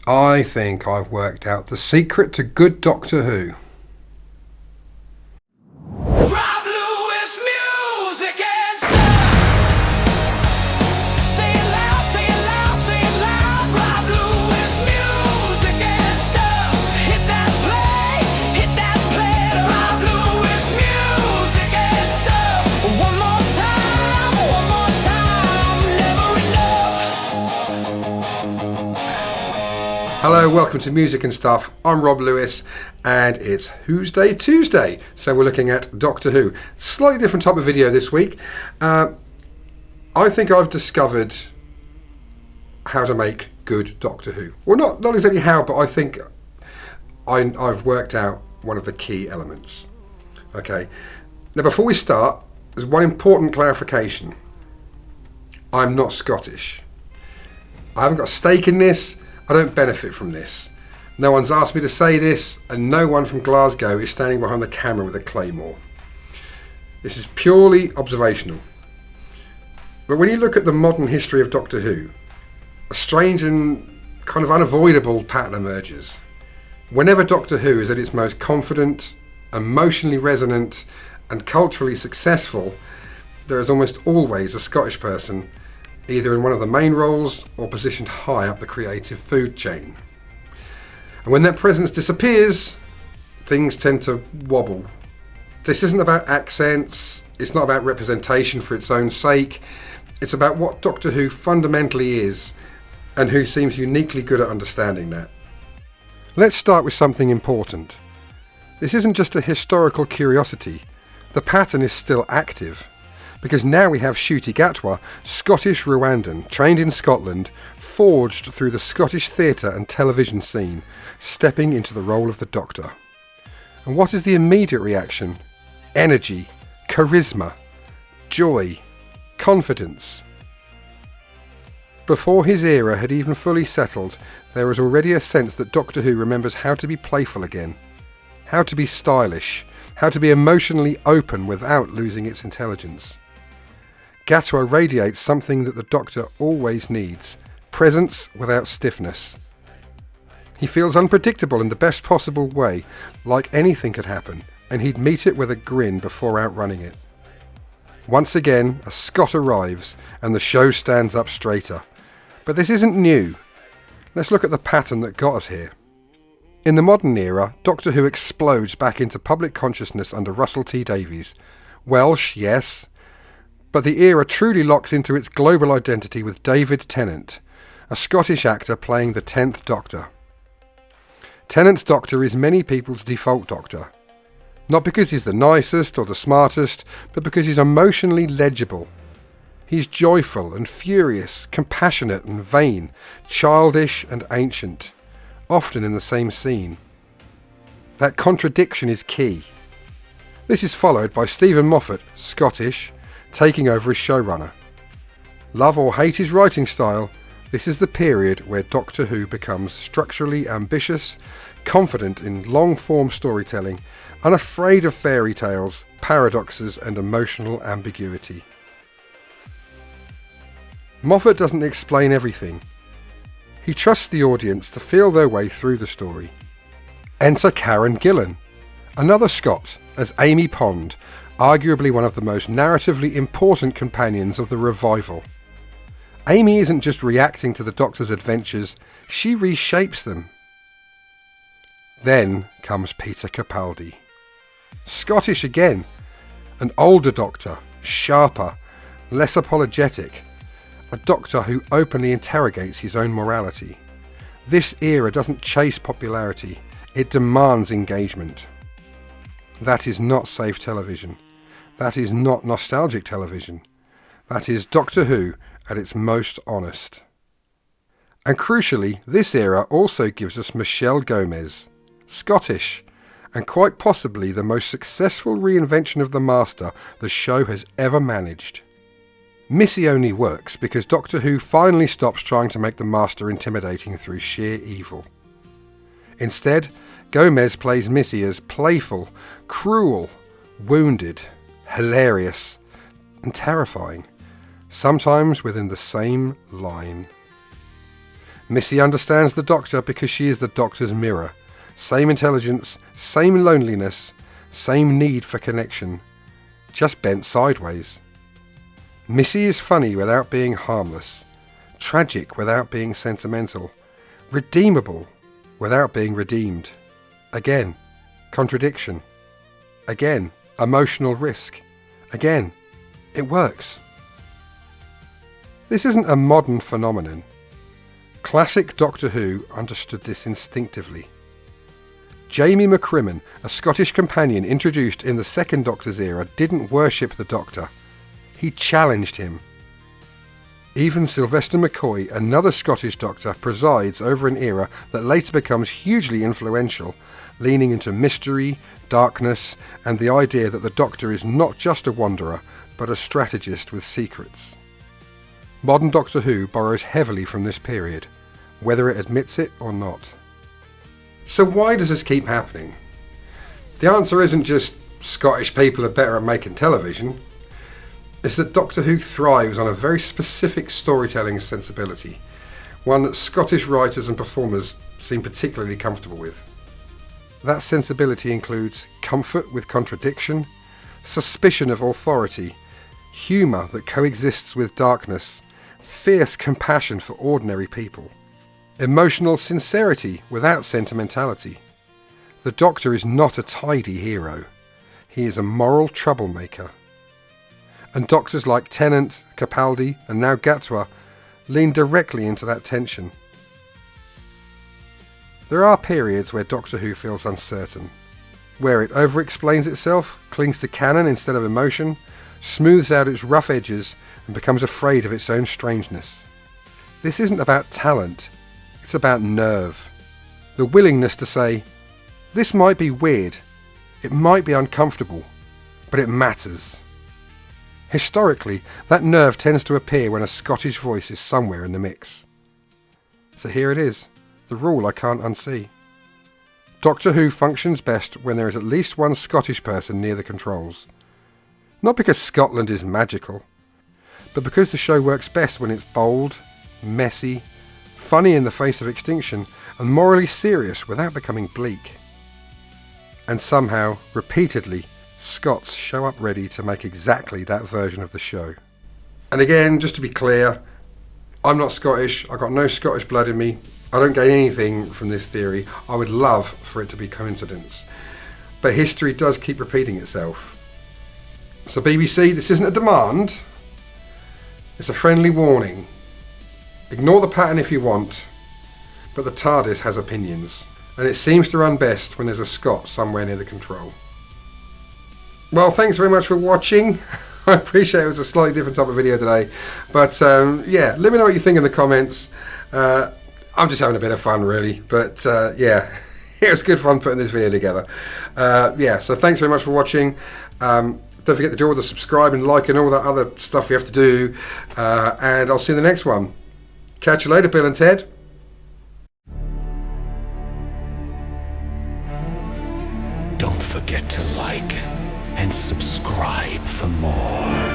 I think I've worked out the secret to good Doctor Who. Hello, welcome to Music and Stuff. I'm Rob Lewis and it's Who's Day Tuesday. So we're looking at Doctor Who. Slightly different type of video this week. I think I've discovered how to make good Doctor Who. Well, not exactly how, but I think I've worked out one of the key elements. Okay. Now before we start, there's one important clarification. I'm not Scottish. I haven't got a stake in this. I don't benefit from this. No one's asked me to say this, and no one from Glasgow is standing behind the camera with a claymore. This is purely observational. But when you look at the modern history of Doctor Who, a strange and kind of unavoidable pattern emerges. Whenever Doctor Who is at its most confident, emotionally resonant, and culturally successful, there is almost always a Scottish person either in one of the main roles or positioned high up the creative food chain. And when that presence disappears, things tend to wobble. This isn't about accents, it's not about representation for its own sake, it's about what Doctor Who fundamentally is and who seems uniquely good at understanding that. Let's start with something important. This isn't just a historical curiosity, the pattern is still active. Because now we have Ncuti Gatwa, Scottish Rwandan, trained in Scotland, forged through the Scottish theatre and television scene, stepping into the role of the Doctor. And what is the immediate reaction? Energy, charisma, joy, confidence. Before his era had even fully settled, there was already a sense that Doctor Who remembers how to be playful again, how to be stylish, how to be emotionally open without losing its intelligence. Gatwa radiates something that the Doctor always needs, presence without stiffness. He feels unpredictable in the best possible way, like anything could happen, and he'd meet it with a grin before outrunning it. Once again, a Scot arrives, and the show stands up straighter. But this isn't new. Let's look at the pattern that got us here. In the modern era, Doctor Who explodes back into public consciousness under Russell T Davies. Welsh, yes, but the era truly locks into its global identity with David Tennant, a Scottish actor playing the 10th Doctor. Tennant's Doctor is many people's default Doctor. Not because he's the nicest or the smartest, but because he's emotionally legible. He's joyful and furious, compassionate and vain, childish and ancient, often in the same scene. That contradiction is key. This is followed by Steven Moffat, Scottish, taking over as showrunner. Love or hate his writing style, this is the period where Doctor Who becomes structurally ambitious, confident in long-form storytelling, unafraid of fairy tales, paradoxes and emotional ambiguity. Moffat doesn't explain everything. He trusts the audience to feel their way through the story. Enter Karen Gillan, another Scot, as Amy Pond, arguably one of the most narratively important companions of the revival. Amy isn't just reacting to the Doctor's adventures, she reshapes them. Then comes Peter Capaldi. Scottish again, an older Doctor, sharper, less apologetic, a Doctor who openly interrogates his own morality. This era doesn't chase popularity, it demands engagement. That is not safe television. That is not nostalgic television. That is Doctor Who at its most honest. And crucially, this era also gives us Michelle Gomez, Scottish, and quite possibly the most successful reinvention of the Master the show has ever managed. Missy only works because Doctor Who finally stops trying to make the Master intimidating through sheer evil. Instead, Gomez plays Missy as playful, cruel, wounded, hilarious, and terrifying, sometimes within the same line. Missy understands the Doctor because she is the Doctor's mirror. Same intelligence, same loneliness, same need for connection, just bent sideways. Missy is funny without being harmless, tragic without being sentimental, redeemable without being redeemed. Again, contradiction. Again, emotional risk. Again, it works. This isn't a modern phenomenon. Classic Doctor Who understood this instinctively. Jamie McCrimmon, a Scottish companion introduced in the Second Doctor's era, didn't worship the Doctor. He challenged him. Even Sylvester McCoy, another Scottish Doctor, presides over an era that later becomes hugely influential, leaning into mystery, darkness, and the idea that the Doctor is not just a wanderer, but a strategist with secrets. Modern Doctor Who borrows heavily from this period, whether it admits it or not. So why does this keep happening? The answer isn't just Scottish people are better at making television. It's that Doctor Who thrives on a very specific storytelling sensibility, one that Scottish writers and performers seem particularly comfortable with. That sensibility includes comfort with contradiction, suspicion of authority, humour that coexists with darkness, fierce compassion for ordinary people, emotional sincerity without sentimentality. The Doctor is not a tidy hero. He is a moral troublemaker. And Doctors like Tennant, Capaldi and now Gatwa lean directly into that tension. There are periods where Doctor Who feels uncertain, where it over-explains itself, clings to canon instead of emotion, smooths out its rough edges and becomes afraid of its own strangeness. This isn't about talent, it's about nerve. The willingness to say, this might be weird, it might be uncomfortable, but it matters. Historically, that nerve tends to appear when a Scottish voice is somewhere in the mix. So here it is, the rule I can't unsee. Doctor Who functions best when there is at least one Scottish person near the controls. Not because Scotland is magical, but because the show works best when it's bold, messy, funny in the face of extinction, and morally serious without becoming bleak. And somehow, repeatedly, Scots show up ready to make exactly that version of the show. And again, just to be clear, I'm not Scottish, I've got no Scottish blood in me, I don't gain anything from this theory. I would love for it to be coincidence. But history does keep repeating itself. So BBC, this isn't a demand, it's a friendly warning. Ignore the pattern if you want, but the TARDIS has opinions, and it seems to run best when there's a Scot somewhere near the control. Well, thanks very much for watching. I appreciate it was a slightly different type of video today, but yeah, let me know what you think in the comments. I'm just having a bit of fun really, but yeah, it was good fun putting this video together. Yeah, so thanks very much for watching. Don't forget to do all the subscribe and like and all that other stuff you have to do, and I'll see you in the next one. Catch you later, Bill and Ted. Don't forget to like and subscribe for more.